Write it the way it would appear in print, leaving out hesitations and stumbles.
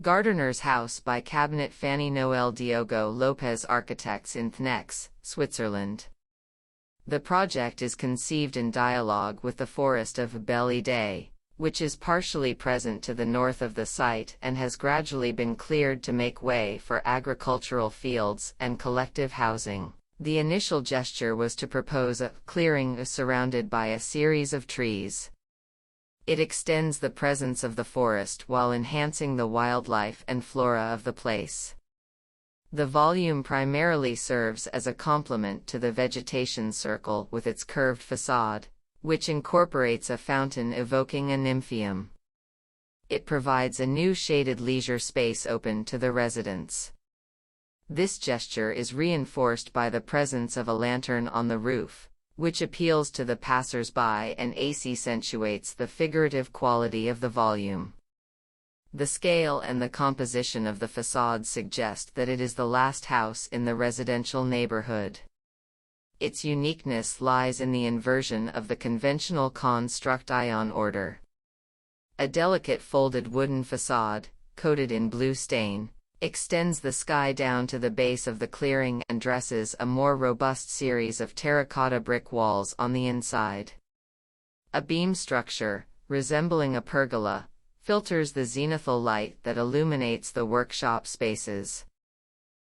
Garderners House by Cabinet Fanny Noël Diogo Lopes Architects in THôNEX, Switzerland. The project is conceived in dialogue with the forest of Belle Idee, which is partially present to the north of the site and has gradually been cleared to make way for agricultural fields and collective housing. The initial gesture was to propose a clearing surrounded by a series of trees. It extends the presence of the forest while enhancing the wildlife and flora of the place. The volume primarily serves as a complement to the vegetation circle with its curved facade, which incorporates a fountain evoking a Nympheum. It provides a new shaded leisure space open to the residents. This gesture is reinforced by the presence of a lantern on the roof, which appeals to the passers-by and accentuates the figurative quality of the volume. The scale and the composition of the facade suggest that it is the last house in the residential neighborhood. Its uniqueness lies in the inversion of the conventional construction order. A delicate folded wooden facade, coated in blue stain, extends the sky down to the base of the clearing and dresses a more robust series of terracotta brick walls on the inside. A beam structure, resembling a pergola, filters the zenithal light that illuminates the workshop spaces.